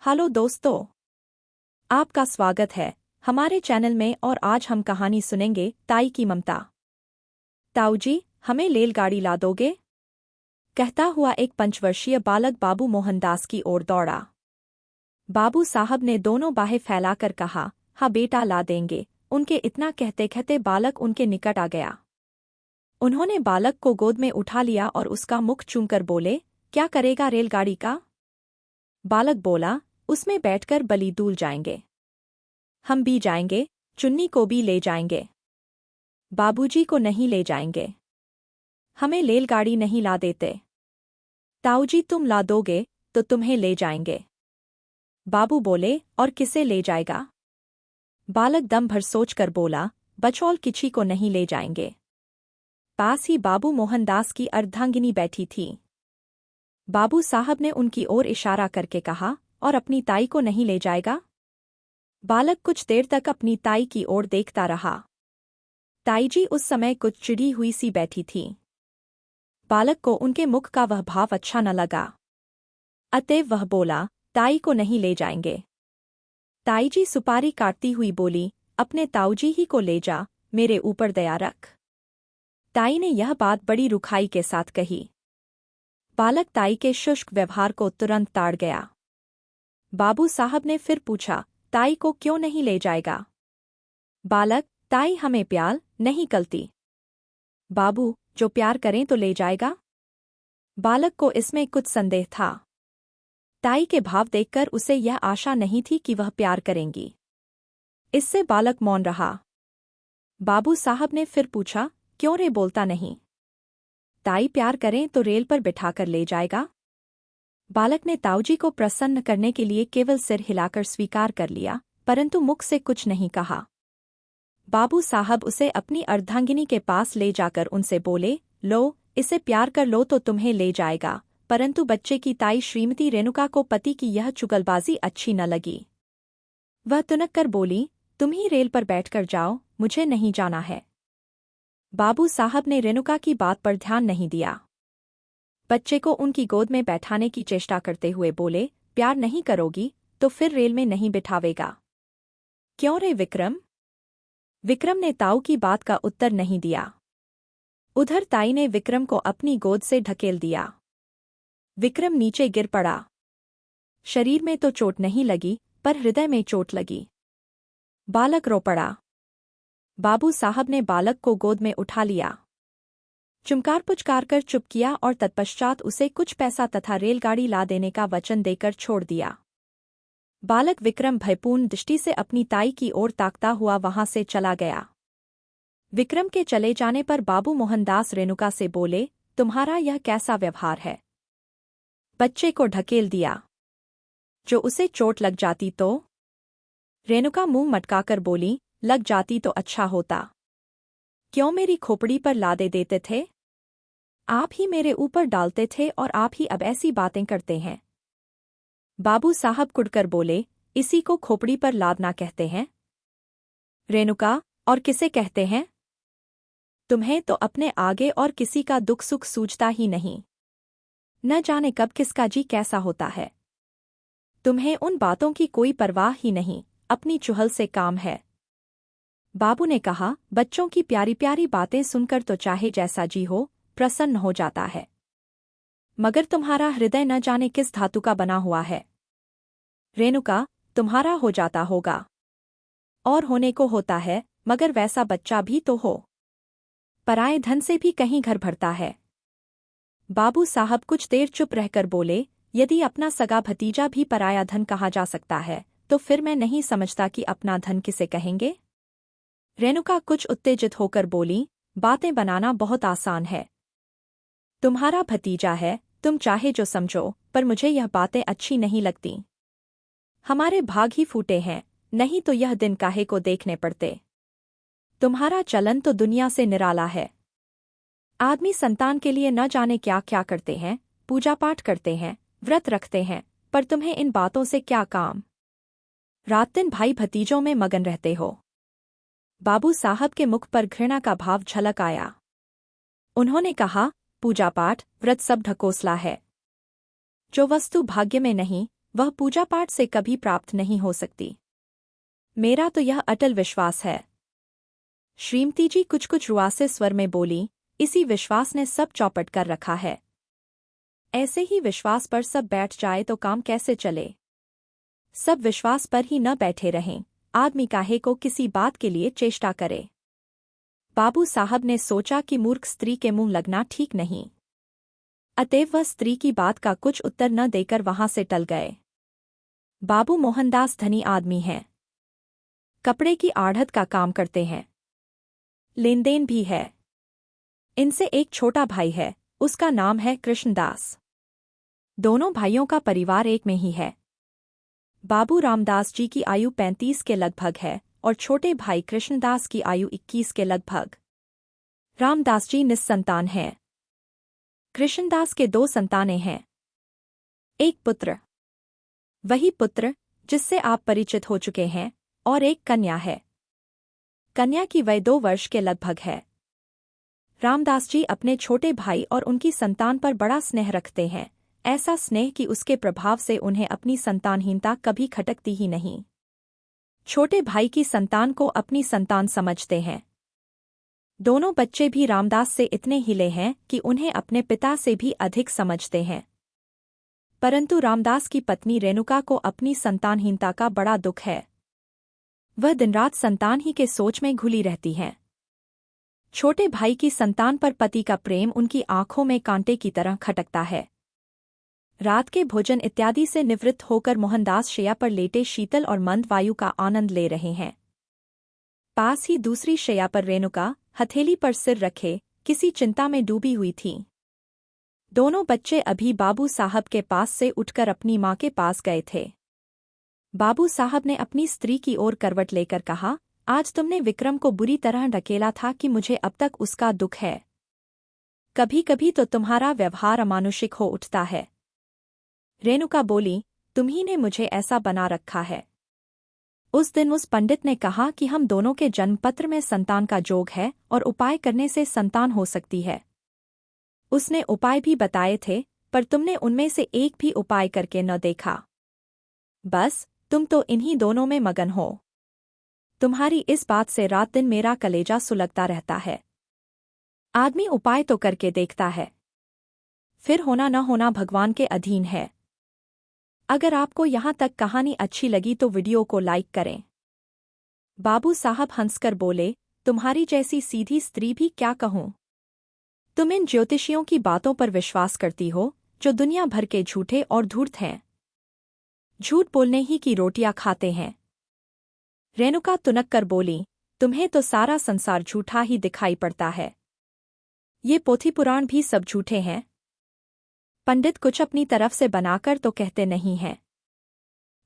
Hello दोस्तों, आपका स्वागत है हमारे चैनल में। और आज हम कहानी सुनेंगे ताई की ममता। ताऊ जी, हमें रेलगाड़ी ला दोगे? कहता हुआ एक 5 वर्षीय बालक बाबू मोहनदास की ओर दौड़ा। बाबू साहब ने दोनों बाहें फैलाकर कहा, हाँ बेटा, ला देंगे। उनके इतना कहते कहते बालक उनके निकट आ गया। उन्होंने बालक को गोद में उठा लिया और उसका मुख चूमकर बोले, क्या करेगा रेलगाड़ी का? बालक बोला, उसमें बैठकर बली दूल जाएंगे। हम भी जाएंगे, चुन्नी को भी ले जाएंगे। बाबूजी को नहीं ले जाएंगे। हमें रेलगाड़ी नहीं ला देते। ताऊजी, तुम ला दोगे तो तुम्हें ले जाएंगे। बाबू बोले, और किसे ले जाएगा? बालक दम भर सोचकर बोला, बचौल किसी को नहीं ले जाएंगे। पास ही बाबू मोहनदास की अर्धांगिनी बैठी थी। बाबू साहब ने उनकी ओर इशारा करके कहा, और अपनी ताई को नहीं ले जाएगा? बालक कुछ देर तक अपनी ताई की ओर देखता रहा। ताई जी उस समय कुछ चिढ़ी हुई सी बैठी थी। बालक को उनके मुख का वह भाव अच्छा न लगा, अतएव वह बोला, ताई को नहीं ले जाएंगे। ताई जी सुपारी काटती हुई बोली, अपने ताऊजी ही को ले जा, मेरे ऊपर दया रख। ताई ने यह बात बड़ी रुखाई के साथ कही। बालक ताई के शुष्क व्यवहार को तुरंत ताड़ गया। बाबू साहब ने फिर पूछा, ताई को क्यों नहीं ले जाएगा? बालक, ताई हमें प्यार नहीं करती। बाबू, जो प्यार करें तो ले जाएगा। बालक को इसमें कुछ संदेह था। ताई के भाव देखकर उसे यह आशा नहीं थी कि वह प्यार करेंगी। इससे बालक मौन रहा। बाबू साहब ने फिर पूछा, क्यों रे बोलता नहीं? ताई प्यार करें तो रेल पर बिठाकर ले जाएगा। बालक ने ताऊजी को प्रसन्न करने के लिए केवल सिर हिलाकर स्वीकार कर लिया, परंतु मुख से कुछ नहीं कहा। बाबू साहब उसे अपनी अर्धांगिनी के पास ले जाकर उनसे बोले, लो, इसे प्यार कर लो तो तुम्हें ले जाएगा। परंतु बच्चे की ताई श्रीमती रेणुका को पति की यह चुगलबाजी अच्छी न लगी। वह तुनक कर बोली, तुम ही रेल पर बैठकर जाओ, मुझे नहीं जाना है। बाबू साहब ने रेणुका की बात पर ध्यान नहीं दिया। बच्चे को उनकी गोद में बैठाने की चेष्टा करते हुए बोले, प्यार नहीं करोगी तो फिर रेल में नहीं बिठावेगा। क्यों रे विक्रम? विक्रम ने ताऊ की बात का उत्तर नहीं दिया। उधर ताई ने विक्रम को अपनी गोद से ढकेल दिया। विक्रम नीचे गिर पड़ा। शरीर में तो चोट नहीं लगी, पर हृदय में चोट लगी। बालक रो पड़ा। बाबू साहब ने बालक को गोद में उठा लिया, चुमकार पुचकार कर चुप किया और तत्पश्चात उसे कुछ पैसा तथा रेलगाड़ी ला देने का वचन देकर छोड़ दिया। बालक विक्रम भयपूर्ण दृष्टि से अपनी ताई की ओर ताकता हुआ वहां से चला गया। विक्रम के चले जाने पर बाबू मोहनदास रेणुका से बोले, तुम्हारा यह कैसा व्यवहार है? बच्चे को ढकेल दिया। जो उसे चोट लग जाती तो? रेणुका मुंह मटकाकर बोली, लग जाती तो अच्छा होता। क्यों मेरी खोपड़ी पर लादे देते थे? आप ही मेरे ऊपर डालते थे और आप ही अब ऐसी बातें करते हैं। बाबू साहब कुड़कर बोले, इसी को खोपड़ी पर लादना कहते हैं? रेणुका, और किसे कहते हैं? तुम्हें तो अपने आगे और किसी का दुख सुख सूझता ही नहीं। न जाने कब किसका जी कैसा होता है। तुम्हें उन बातों की कोई परवाह ही नहीं, अपनी चुहल से काम है। बाबू ने कहा, बच्चों की प्यारी प्यारी बातें सुनकर तो चाहे जैसा जी हो प्रसन्न हो जाता है, मगर तुम्हारा हृदय न जाने किस धातु का बना हुआ है। रेणुका, तुम्हारा हो जाता होगा, और होने को होता है, मगर वैसा बच्चा भी तो हो। पराए धन से भी कहीं घर भरता है। बाबू साहब कुछ देर चुप रहकर बोले, यदि अपना सगा भतीजा भी पराया धन कहा जा सकता है, तो फिर मैं नहीं समझता कि अपना धन किसे कहेंगे। रेणुका कुछ उत्तेजित होकर बोली, बातें बनाना बहुत आसान है। तुम्हारा भतीजा है, तुम चाहे जो समझो, पर मुझे यह बातें अच्छी नहीं लगती। हमारे भाग ही फूटे हैं, नहीं तो यह दिन काहे को देखने पड़ते। तुम्हारा चलन तो दुनिया से निराला है। आदमी संतान के लिए न जाने क्या क्या करते हैं, पूजा पाठ करते हैं, व्रत रखते हैं, पर तुम्हें इन बातों से क्या काम? रात दिन भाई भतीजों में मगन रहते हो। बाबू साहब के मुख पर घृणा का भाव झलक आया। उन्होंने कहा, पूजा पाठ व्रत सब ढकोसला है। जो वस्तु भाग्य में नहीं, वह पूजा पाठ से कभी प्राप्त नहीं हो सकती। मेरा तो यह अटल विश्वास है। श्रीमती जी कुछ कुछ रुआसे स्वर में बोली, इसी विश्वास ने सब चौपट कर रखा है। ऐसे ही विश्वास पर सब बैठ जाए तो काम कैसे चले? सब विश्वास पर ही न बैठे रहें, आदमी काहे को किसी बात के लिए चेष्टा करे। बाबू साहब ने सोचा कि मूर्ख स्त्री के मुंह लगना ठीक नहीं, अतएव वह स्त्री की बात का कुछ उत्तर न देकर वहां से टल गए। बाबू मोहनदास धनी आदमी हैं, कपड़े की आढ़त का काम करते हैं, लेनदेन भी है। इनसे एक छोटा भाई है, उसका नाम है कृष्णदास। दोनों भाइयों का परिवार एक में ही है। बाबू रामदास जी की आयु 35 के लगभग है और छोटे भाई कृष्णदास की आयु 21 के लगभग। रामदास जी निस्संतान हैं। कृष्णदास के 2 संतानें हैं। एक पुत्र, वही पुत्र जिससे आप परिचित हो चुके हैं, और एक कन्या है। कन्या की वय 2 वर्ष के लगभग है। रामदास जी अपने छोटे भाई और उनकी संतान पर बड़ा स्नेह रखते हैं, ऐसा स्नेह कि उसके प्रभाव से उन्हें अपनी संतानहीनता कभी खटकती ही नहीं। छोटे भाई की संतान को अपनी संतान समझते हैं। दोनों बच्चे भी रामदास से इतने हिले हैं कि उन्हें अपने पिता से भी अधिक समझते हैं। परंतु रामदास की पत्नी रेणुका को अपनी संतानहीनता का बड़ा दुख है। वह दिनरात संतान ही के सोच में घुली रहती हैं। छोटे भाई की संतान पर पति का प्रेम उनकी आंखों में कांटे की तरह खटकता है। रात के भोजन इत्यादि से निवृत्त होकर मोहनदास शैया पर लेटे शीतल और मंद वायु का आनंद ले रहे हैं। पास ही दूसरी शैया पर रेणुका हथेली पर सिर रखे किसी चिंता में डूबी हुई थी। दोनों बच्चे अभी बाबू साहब के पास से उठकर अपनी माँ के पास गए थे। बाबू साहब ने अपनी स्त्री की ओर करवट लेकर कहा, आज तुमने विक्रम को बुरी तरह ढकेला था कि मुझे अब तक उसका दुख है। कभी कभी तो तुम्हारा व्यवहार अमानुषिक हो उठता है। रेणुका बोली, तुम्ही ने मुझे ऐसा बना रखा है। उस दिन उस पंडित ने कहा कि हम दोनों के जन्मपत्र में संतान का जोग है और उपाय करने से संतान हो सकती है। उसने उपाय भी बताए थे, पर तुमने उनमें से एक भी उपाय करके न देखा। बस तुम तो इन्हीं दोनों में मगन हो। तुम्हारी इस बात से रात दिन मेरा कलेजा सुलगता रहता है। आदमी उपाय तो करके देखता है, फिर होना न होना भगवान के अधीन है। अगर आपको यहाँ तक कहानी अच्छी लगी तो वीडियो को लाइक करें। बाबू साहब हंसकर बोले, तुम्हारी जैसी सीधी स्त्री भी क्या कहूँ। तुम इन ज्योतिषियों की बातों पर विश्वास करती हो, जो दुनिया भर के झूठे और धूर्त हैं। झूठ बोलने ही की रोटियां खाते हैं। रेणुका तुनक कर बोली, तुम्हें तो सारा संसार झूठा ही दिखाई पड़ता है। ये पोथी पुराण भी सब झूठे हैं। पंडित कुछ अपनी तरफ से बनाकर तो कहते नहीं हैं।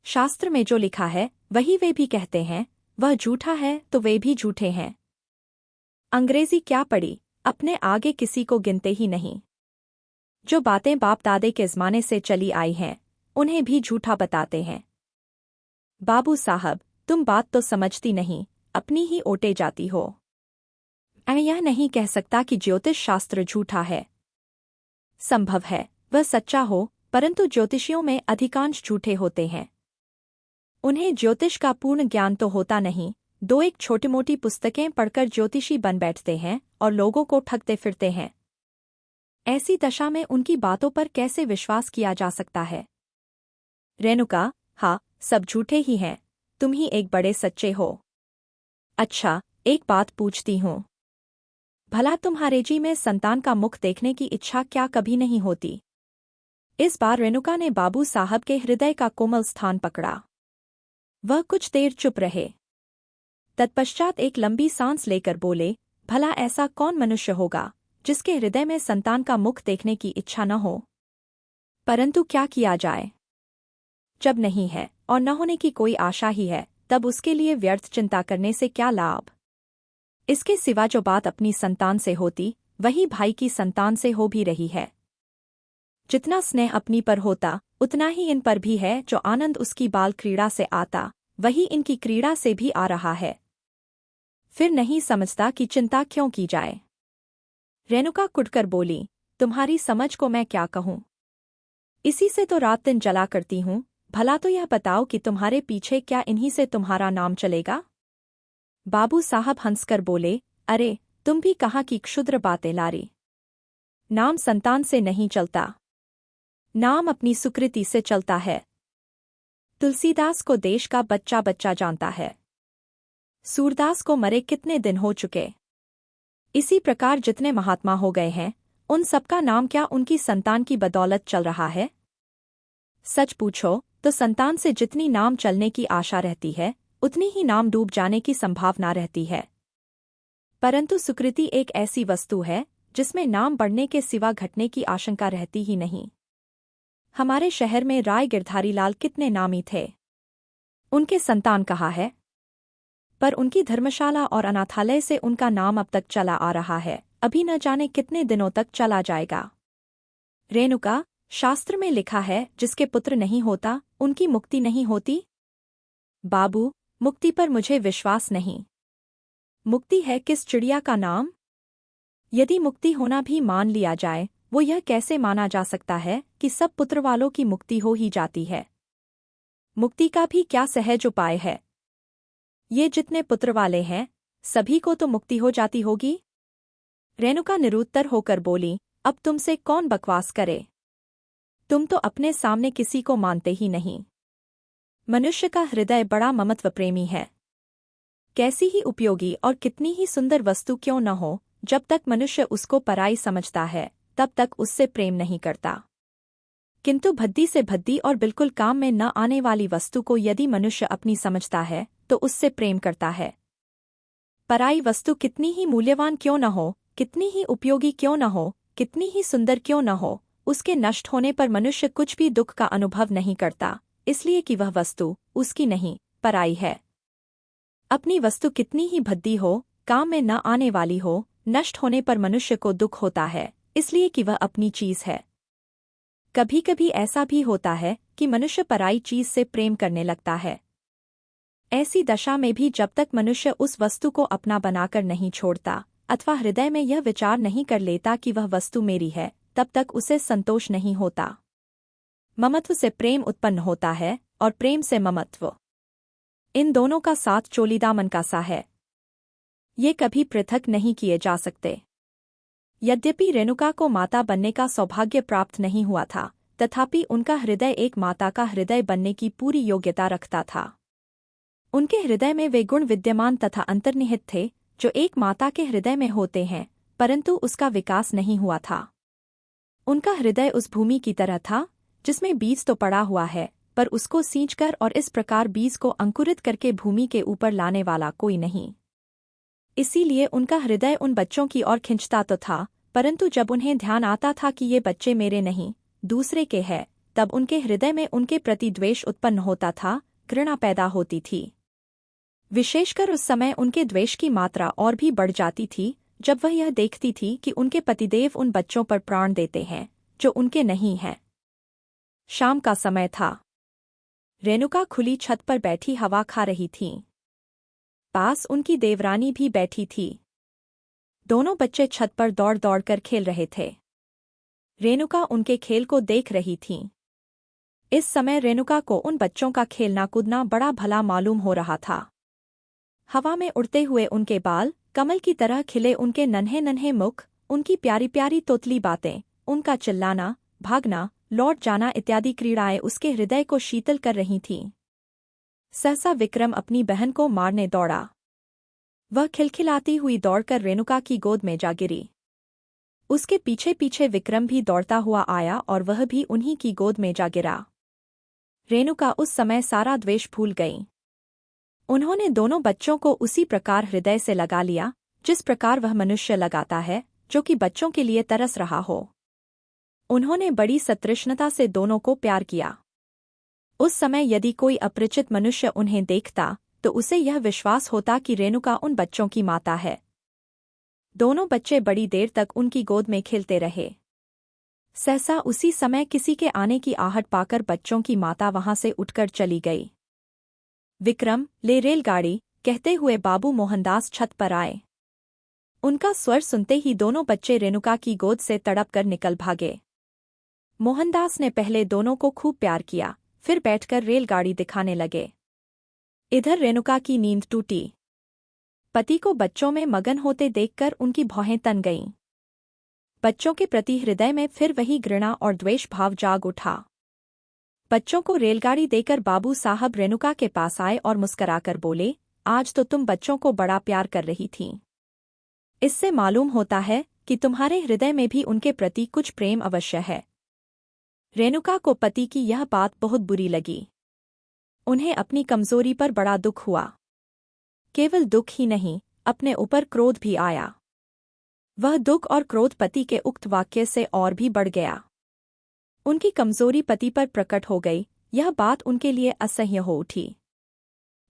शास्त्र में जो लिखा है वही वे भी कहते हैं, वह झूठा है तो वे भी झूठे हैं। अंग्रेजी क्या पड़ी, अपने आगे किसी को गिनते ही नहीं। जो बातें बाप दादे के ज़माने से चली आई हैं, उन्हें भी झूठा बताते हैं। बाबू साहब, तुम बात तो समझती नहीं, अपनी ही ओटे जाती हो। मैं यह नहीं कह सकता कि ज्योतिष शास्त्र झूठा है। संभव है वह सच्चा हो, परंतु ज्योतिषियों में अधिकांश झूठे होते हैं। उन्हें ज्योतिष का पूर्ण ज्ञान तो होता नहीं, 2-1 छोटी मोटी पुस्तकें पढ़कर ज्योतिषी बन बैठते हैं और लोगों को ठगते फिरते हैं। ऐसी दशा में उनकी बातों पर कैसे विश्वास किया जा सकता है। रेणुका, हाँ, सब झूठे ही हैं, तुम ही एक बड़े सच्चे हो। अच्छा, एक बात पूछती हूँ, भला तुम्हारे जी में संतान का मुख देखने की इच्छा क्या कभी नहीं होती? इस बार रेणुका ने बाबू साहब के हृदय का कोमल स्थान पकड़ा। वह कुछ देर चुप रहे। तत्पश्चात एक लंबी सांस लेकर बोले, भला ऐसा कौन मनुष्य होगा जिसके हृदय में संतान का मुख देखने की इच्छा न हो? परंतु क्या किया जाए? जब नहीं है और न होने की कोई आशा ही है, तब उसके लिए व्यर्थ चिंता करने से क्या लाभ? इसके सिवा जो बात अपनी संतान से होती, वही भाई की संतान से हो भी रही है। जितना स्नेह अपनी पर होता, उतना ही इन पर भी है। जो आनंद उसकी बाल क्रीड़ा से आता, वही इनकी क्रीड़ा से भी आ रहा है। फिर नहीं समझता कि चिंता क्यों की जाए। रेणुका कुटकर बोली, तुम्हारी समझ को मैं क्या कहूँ। इसी से तो रात दिन जला करती हूँ, भला तो यह बताओ कि तुम्हारे पीछे क्या इन्हीं से तुम्हारा नाम चलेगा? बाबू साहब हंसकर बोले, अरे तुम भी कहाँ की क्षुद्र बातें लारी। नाम संतान से नहीं चलता, नाम अपनी सुकृति से चलता है। तुलसीदास को देश का बच्चा बच्चा जानता है। सूरदास को मरे कितने दिन हो चुके। इसी प्रकार जितने महात्मा हो गए हैं, उन सबका नाम क्या उनकी संतान की बदौलत चल रहा है? सच पूछो तो संतान से जितनी नाम चलने की आशा रहती है, उतनी ही नाम डूब जाने की संभावना रहती है। परंतु सुकृति एक ऐसी वस्तु है जिसमें नाम बढ़ने के सिवा घटने की आशंका रहती ही नहीं। हमारे शहर में राय गिरधारी लाल कितने नामी थे, उनके संतान कहाँ है? पर उनकी धर्मशाला और अनाथालय से उनका नाम अब तक चला आ रहा है, अभी न जाने कितने दिनों तक चला जाएगा। रेणुका, शास्त्र में लिखा है जिसके पुत्र नहीं होता उनकी मुक्ति नहीं होती। बाबू, मुक्ति पर मुझे विश्वास नहीं। मुक्ति है किस चिड़िया का नाम? यदि मुक्ति होना भी मान लिया जाए, वो यह कैसे माना जा सकता है कि सब पुत्र वालों की मुक्ति हो ही जाती है? मुक्ति का भी क्या सहज उपाय है? ये जितने पुत्र वाले हैं, सभी को तो मुक्ति हो जाती होगी। रेणुका निरुत्तर होकर बोली, अब तुमसे कौन बकवास करे? तुम तो अपने सामने किसी को मानते ही नहीं। मनुष्य का हृदय बड़ा ममत्व प्रेमी है। कैसी ही उपयोगी और कितनी ही सुंदर वस्तु क्यों न हो, जब तक मनुष्य उसको पराई समझता है, तब तक उससे प्रेम नहीं करता। किंतु भद्दी से भद्दी और बिल्कुल काम में न आने वाली वस्तु को यदि मनुष्य अपनी समझता है, तो उससे प्रेम करता है। पराई वस्तु कितनी ही मूल्यवान क्यों न हो, कितनी ही उपयोगी क्यों न हो, कितनी ही सुंदर क्यों न हो, उसके नष्ट होने पर मनुष्य कुछ भी दुख का अनुभव नहीं करता, इसलिए कि वह वस्तु उसकी नहीं, पराई है। अपनी वस्तु कितनी ही भद्दी हो, काम में न आने वाली हो, नष्ट होने पर मनुष्य को दुख होता है, इसलिए कि वह अपनी चीज है। कभी कभी ऐसा भी होता है कि मनुष्य पराई चीज से प्रेम करने लगता है। ऐसी दशा में भी जब तक मनुष्य उस वस्तु को अपना बनाकर नहीं छोड़ता, अथवा हृदय में यह विचार नहीं कर लेता कि वह वस्तु मेरी है, तब तक उसे संतोष नहीं होता। ममत्व से प्रेम उत्पन्न होता है और प्रेम से ममत्व। इन दोनों का साथ चोलीदामन का सा है। ये कभी पृथक नहीं किए जा सकते। यद्यपि रेणुका को माता बनने का सौभाग्य प्राप्त नहीं हुआ था, तथापि उनका हृदय एक माता का हृदय बनने की पूरी योग्यता रखता था। उनके हृदय में वे गुण विद्यमान तथा अंतर्निहित थे जो एक माता के हृदय में होते हैं, परंतु उसका विकास नहीं हुआ था। उनका हृदय उस भूमि की तरह था जिसमें बीज तो पड़ा हुआ है, पर उसको सींचकर और इस प्रकार बीज को अंकुरित करके भूमि के ऊपर लाने वाला कोई नहीं। इसीलिए उनका हृदय उन बच्चों की ओर खिंचता तो था, परंतु जब उन्हें ध्यान आता था कि ये बच्चे मेरे नहीं, दूसरे के हैं, तब उनके हृदय में उनके प्रति द्वेष उत्पन्न होता था, घृणा पैदा होती थी। विशेषकर उस समय उनके द्वेष की मात्रा और भी बढ़ जाती थी जब वह यह देखती थी कि उनके पतिदेव उन बच्चों पर प्राण देते हैं जो उनके नहीं हैं। शाम का समय था। रेणुका खुली छत पर बैठी हवा खा रही थीं। पास उनकी देवरानी भी बैठी थी। दोनों बच्चे छत पर दौड़ दौड़ कर खेल रहे थे। रेणुका उनके खेल को देख रही थीं। इस समय रेणुका को उन बच्चों का खेलना कूदना बड़ा भला मालूम हो रहा था। हवा में उड़ते हुए उनके बाल, कमल की तरह खिले उनके नन्हे नन्हे मुख, उनकी प्यारी प्यारी तोतली बातें, उनका चिल्लाना, भागना, लौट जाना इत्यादि क्रीड़ाएं उसके हृदय को शीतल कर रही थीं। सहसा विक्रम अपनी बहन को मारने दौड़ा। वह खिलखिलाती हुई दौड़कर रेणुका की गोद में जा गिरी। उसके पीछे पीछे विक्रम भी दौड़ता हुआ आया और वह भी उन्हीं की गोद में जा गिरा। रेणुका उस समय सारा द्वेष भूल गई। उन्होंने दोनों बच्चों को उसी प्रकार हृदय से लगा लिया जिस प्रकार वह मनुष्य लगाता है जो कि बच्चों के लिए तरस रहा हो। उन्होंने बड़ी सतृष्णता से दोनों को प्यार किया। उस समय यदि कोई अपरिचित मनुष्य उन्हें देखता तो उसे यह विश्वास होता कि रेणुका उन बच्चों की माता है। दोनों बच्चे बड़ी देर तक उनकी गोद में खेलते रहे। सहसा उसी समय किसी के आने की आहट पाकर बच्चों की माता वहां से उठकर चली गई। विक्रम, ले रेलगाड़ी, कहते हुए बाबू मोहनदास छत पर आए। उनका स्वर सुनते ही दोनों बच्चे रेणुका की गोद से तड़प कर निकल भागे। मोहनदास ने पहले दोनों को खूब प्यार किया, फिर बैठकर रेलगाड़ी दिखाने लगे। इधर रेणुका की नींद टूटी। पति को बच्चों में मगन होते देखकर उनकी भौहें तन गईं। बच्चों के प्रति हृदय में फिर वही घृणा और द्वेष भाव जाग उठा। बच्चों को रेलगाड़ी देकर बाबू साहब रेणुका के पास आए और मुस्कराकर बोले, आज तो तुम बच्चों को बड़ा प्यार कर रही थीं। इससे मालूम होता है कि तुम्हारे हृदय में भी उनके प्रति कुछ प्रेम अवश्य है। रेणुका को पति की यह बात बहुत बुरी लगी। उन्हें अपनी कमजोरी पर बड़ा दुख हुआ। केवल दुख ही नहीं, अपने ऊपर क्रोध भी आया। वह दुख और क्रोध पति के उक्त वाक्य से और भी बढ़ गया। उनकी कमजोरी पति पर प्रकट हो गई, यह बात उनके लिए असह्य हो उठी।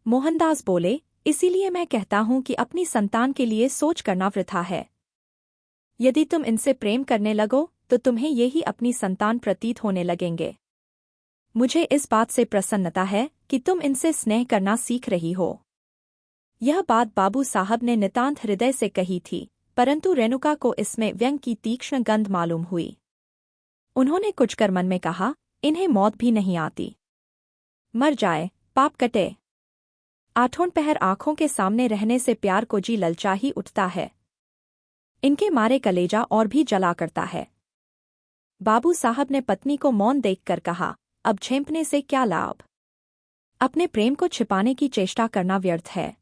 मोहनदास बोले, इसीलिए मैं कहता हूं कि अपनी संतान के लिए सोच करना वृथा है। यदि तुम इनसे प्रेम करने लगो तो तुम्हें ये ही अपनी संतान प्रतीत होने लगेंगे। मुझे इस बात से प्रसन्नता है कि तुम इनसे स्नेह करना सीख रही हो। यह बात बाबू साहब ने नितांत हृदय से कही थी, परंतु रेणुका को इसमें व्यंग की तीक्ष्ण गंध मालूम हुई। उन्होंने कुछ कर मन में कहा, इन्हें मौत भी नहीं आती। मर जाए, पाप कटे। आठों पहर आंखों के सामने रहने से प्यार को जी ललचा ही उठता है। इनके मारे कलेजा और भी जला करता है। बाबू साहब ने पत्नी को मौन देखकर कहा, अब झेंपने से क्या लाभ। अपने प्रेम को छिपाने की चेष्टा करना व्यर्थ है।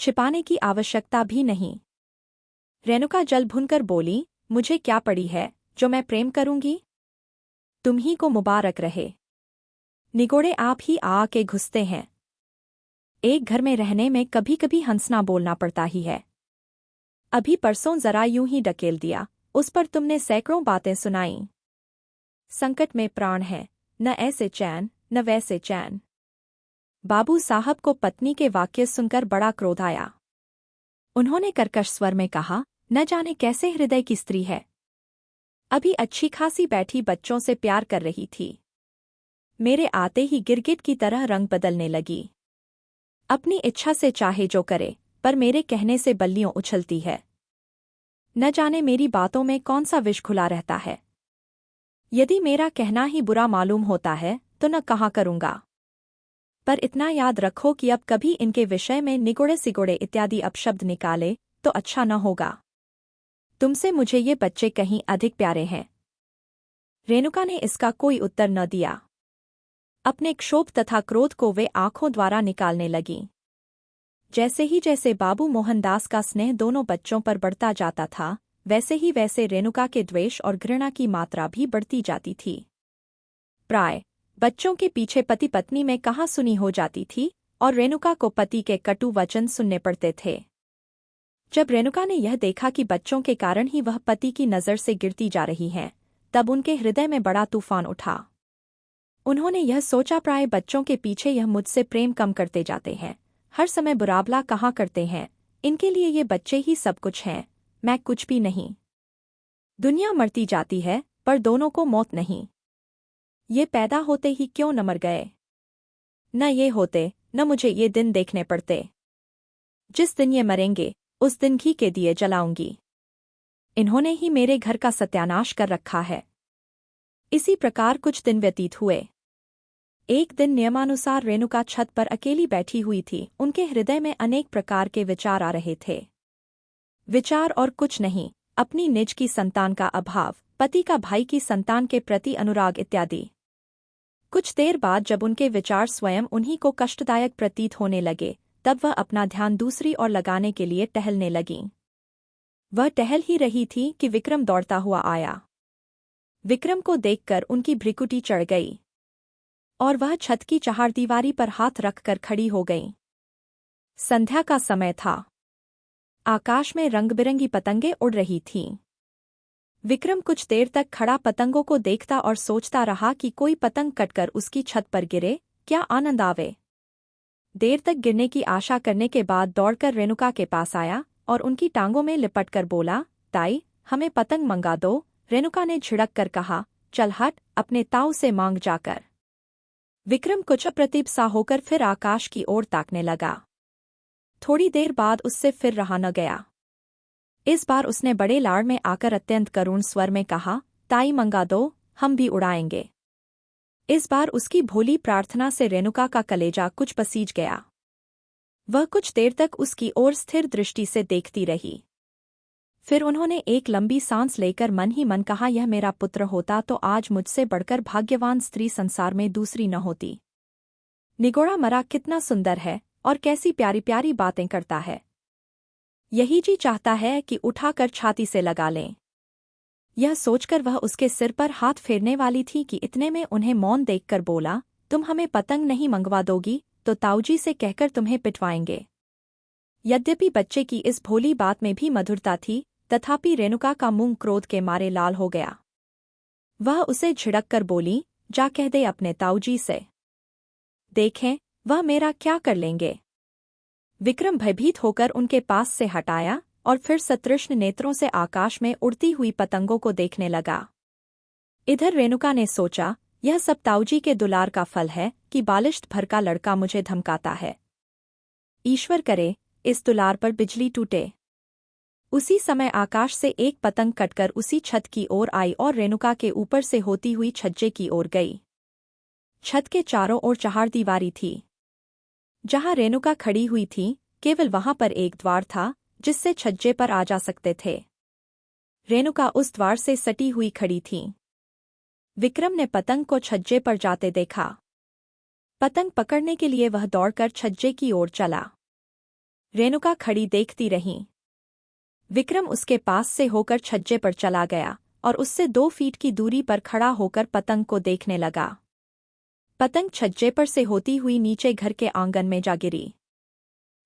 छिपाने की आवश्यकता भी नहीं। रेणुका जल भुनकर बोली, मुझे क्या पड़ी है जो मैं प्रेम करूंगी। तुम ही को मुबारक रहे। निगोड़े आप ही आके घुसते हैं। एक घर में रहने में कभी कभी हंसना बोलना पड़ता ही है। अभी परसों जरा यूं ही ढकेल दिया, उस पर तुमने सैकड़ों बातें सुनाईं। संकट में प्राण है, न ऐसे चैन न वैसे चैन। बाबू साहब को पत्नी के वाक्य सुनकर बड़ा क्रोध आया। उन्होंने कर्कश स्वर में कहा, न जाने कैसे हृदय की स्त्री है। अभी अच्छी खासी बैठी बच्चों से प्यार कर रही थी। मेरे आते ही गिरगिट की तरह रंग बदलने लगी। अपनी इच्छा से चाहे जो करे, पर मेरे कहने से बल्लियों उछलती है। न जाने मेरी बातों में कौन सा विष घुला रहता है। यदि मेरा कहना ही बुरा मालूम होता है तो न कहा करूंगा। पर इतना याद रखो कि अब कभी इनके विषय में निगोड़े सिगोड़े इत्यादि अपशब्द निकाले तो अच्छा न होगा। तुमसे मुझे ये बच्चे कहीं अधिक प्यारे हैं। रेणुका ने इसका कोई उत्तर न दिया। अपने क्षोभ तथा क्रोध को वे आंखों द्वारा निकालने लगीं। जैसे बाबू मोहनदास का स्नेह दोनों बच्चों पर बढ़ता जाता था, वैसे रेणुका के द्वेष और घृणा की मात्रा भी बढ़ती जाती थी। प्राय बच्चों के पीछे पति पत्नी में कहाँ सुनी हो जाती थी और रेणुका को पति के कटु वचन सुनने पड़ते थे। जब रेणुका ने यह देखा कि बच्चों के कारण ही वह पति की नज़र से गिरती जा रही हैं, तब उनके हृदय में बड़ा तूफान उठा। उन्होंने यह सोचा, प्राय बच्चों के पीछे यह मुझसे प्रेम कम करते जाते हैं, हर समय बुराबला कहाँ करते हैं। इनके लिए ये बच्चे ही सब कुछ हैं, मैं कुछ भी नहीं। दुनिया मरती जाती है पर दोनों को मौत नहीं। ये पैदा होते ही क्यों न मर गए। न ये होते न मुझे ये दिन देखने पड़ते। जिस दिन ये मरेंगे उस दिन घी के दिए जलाऊंगी। इन्होंने ही मेरे घर का सत्यानाश कर रखा है। इसी प्रकार कुछ दिन व्यतीत हुए। एक दिन नियमानुसार रेणुका छत पर अकेली बैठी हुई थी। उनके हृदय में अनेक प्रकार के विचार आ रहे थे। विचार और कुछ नहीं, अपनी निज की संतान का अभाव, पति का भाई की संतान के प्रति अनुराग इत्यादि। कुछ देर बाद जब उनके विचार स्वयं उन्हीं को कष्टदायक प्रतीत होने लगे, तब वह अपना ध्यान दूसरी ओर लगाने के लिए टहलने लगीं। वह टहल ही रही थी कि विक्रम दौड़ता हुआ आया। विक्रम को देखकर उनकी भ्रिकुटी चढ़ गई और वह छत की चहारदीवारी पर हाथ रखकर खड़ी हो गईं। संध्या का समय था। आकाश में रंगबिरंगी पतंगें उड़ रही थीं। विक्रम कुछ देर तक खड़ा पतंगों को देखता और सोचता रहा कि कोई पतंग कटकर उसकी छत पर गिरे, क्या आनंद आवे। देर तक गिरने की आशा करने के बाद दौड़कर रेणुका के पास आया और उनकी टांगों में लिपटकर बोला, ताई हमें पतंग मंगा दो। रेणुका ने झिड़क कर कहा, चल हट, अपने ताऊ से मांग जाकर। विक्रम कुछ अप्रतिभ सा होकर फिर आकाश की ओर ताकने लगा। थोड़ी देर बाद उससे फिर रहा न गया। इस बार उसने बड़े लाड़ में आकर अत्यंत करुण स्वर में कहा, ताई मंगा दो, हम भी उड़ाएंगे। इस बार उसकी भोली प्रार्थना से रेणुका का कलेजा कुछ पसीज गया। वह कुछ देर तक उसकी ओर स्थिर दृष्टि से देखती रही। फिर उन्होंने एक लंबी सांस लेकर मन ही मन कहा, यह मेरा पुत्र होता तो आज मुझसे बढ़कर भाग्यवान स्त्री संसार में दूसरी न होती। निगोड़ा मरा कितना सुंदर है और कैसी प्यारी प्यारी बातें करता है। यही जी चाहता है कि उठाकर छाती से लगा लें। यह सोचकर वह उसके सिर पर हाथ फेरने वाली थी कि इतने में उन्हें मौन देखकर बोला, तुम हमें पतंग नहीं मंगवा दोगी तो ताऊजी से कहकर तुम्हें पिटवाएंगे। यद्यपि बच्चे की इस भोली बात में भी मधुरता थी, तथापि रेणुका का मुंह क्रोध के मारे लाल हो गया। वह उसे झिड़क कर बोली, जा कह दे अपने ताऊजी से, देखें वह मेरा क्या कर लेंगे। विक्रम भयभीत होकर उनके पास से हटाया और फिर सतृष्ण नेत्रों से आकाश में उड़ती हुई पतंगों को देखने लगा। इधर रेणुका ने सोचा, यह सब ताऊजी के दुलार का फल है कि बालिश्त भर का लड़का मुझे धमकाता है। ईश्वर करे इस दुलार पर बिजली टूटे। उसी समय आकाश से एक पतंग कटकर उसी छत की ओर आई और रेणुका के ऊपर से होती हुई छज्जे की ओर गई। छत के चारों ओर चहारदीवारी थी। जहां रेणुका खड़ी हुई थी, केवल वहां पर एक द्वार था जिससे छज्जे पर आ जा सकते थे। रेणुका उस द्वार से सटी हुई खड़ी थी। विक्रम ने पतंग को छज्जे पर जाते देखा। पतंग पकड़ने के लिए वह दौड़कर छज्जे की ओर चला। रेणुका खड़ी देखती रही। विक्रम उसके पास से होकर छज्जे पर चला गया और उससे 2 फीट की दूरी पर खड़ा होकर पतंग को देखने लगा। पतंग छज्जे पर से होती हुई नीचे घर के आंगन में जा गिरी।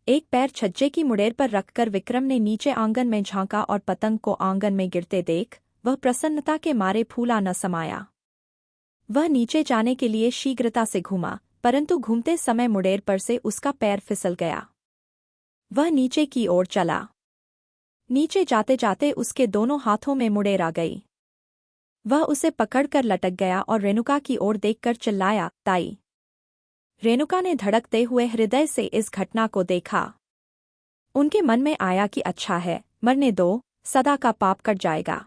एक पैर छज्जे की मुड़ेर पर रखकर विक्रम ने नीचे आंगन में झांका और पतंग को आंगन में गिरते देख वह प्रसन्नता के मारे फूला न समाया। वह नीचे जाने के लिए शीघ्रता से घूमा, परंतु घूमते समय मुड़ेर पर से उसका पैर फिसल गया। वह नीचे की ओर चला। नीचे जाते जाते उसके दोनों हाथों में मुड़ेर आ गई। वह उसे पकड़कर लटक गया और रेणुका की ओर देखकर चिल्लाया, ताई। रेणुका ने धड़कते हुए हृदय से इस घटना को देखा। उनके मन में आया कि अच्छा है, मरने दो, सदा का पाप कट जाएगा।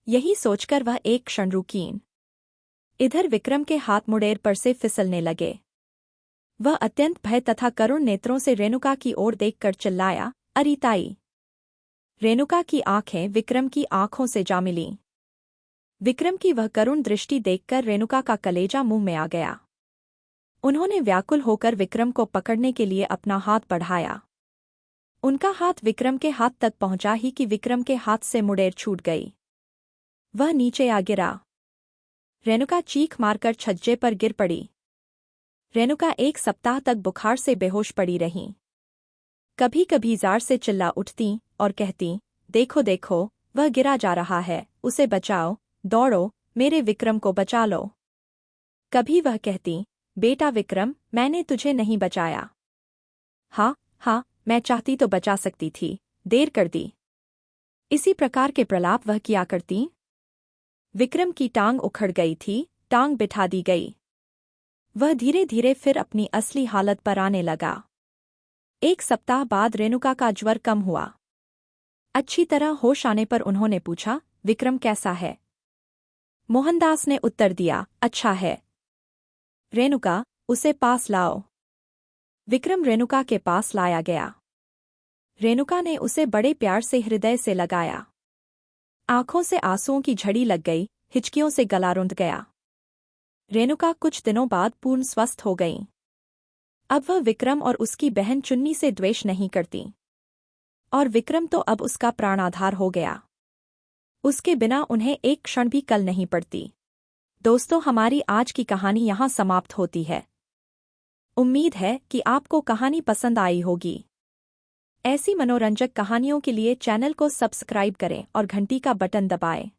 यही सोचकर वह एक क्षण रुकीं। इधर विक्रम के हाथ मुड़ेर पर से फिसलने लगे। वह अत्यंत भय तथा करुण नेत्रों से रेणुका की ओर देखकर चिल्लाया, अरे ताई। रेणुका की आंखें विक्रम की आंखों से जा मिलीं। विक्रम की वह करुण दृष्टि देखकर रेणुका का कलेजा मुंह में आ गया। उन्होंने व्याकुल होकर विक्रम को पकड़ने के लिए अपना हाथ बढ़ाया। उनका हाथ विक्रम के हाथ तक पहुंचा ही कि विक्रम के हाथ से मुड़ेर छूट गई। वह नीचे आ गिरा। रेणुका चीख मारकर छज्जे पर गिर पड़ी। रेणुका 1 सप्ताह तक बुखार से बेहोश पड़ी रहीं। कभी कभी जार से चिल्ला उठती और कहती, देखो देखो, वह गिरा जा रहा है, उसे बचाओ, दौड़ो, मेरे विक्रम को बचा लो। कभी वह कहती, बेटा विक्रम, मैंने तुझे नहीं बचाया। हाँ हाँ, मैं चाहती तो बचा सकती थी, देर कर दी। इसी प्रकार के प्रलाप वह किया करती। विक्रम की टांग उखड़ गई थी, टांग बिठा दी गई। वह धीरे धीरे फिर अपनी असली हालत पर आने लगा। 1 सप्ताह बाद रेणुका का ज्वर कम हुआ। अच्छी तरह होश आने पर उन्होंने पूछा, विक्रम कैसा है? मोहनदास ने उत्तर दिया, अच्छा है। रेणुका, उसे पास लाओ। विक्रम रेणुका के पास लाया गया। रेणुका ने उसे बड़े प्यार से हृदय से लगाया। आंखों से आंसुओं की झड़ी लग गई, हिचकियों से गला रुंध गया। रेणुका कुछ दिनों बाद पूर्ण स्वस्थ हो गईं। अब वह विक्रम और उसकी बहन चुन्नी से द्वेष नहीं करती। और विक्रम तो अब उसका प्राणाधार हो गया। उसके बिना उन्हें एक क्षण भी कल नहीं पड़ती। दोस्तों, हमारी आज की कहानी यहाँ समाप्त होती है। उम्मीद है कि आपको कहानी पसंद आई होगी। ऐसी मनोरंजक कहानियों के लिए चैनल को सब्सक्राइब करें और घंटी का बटन दबाएं।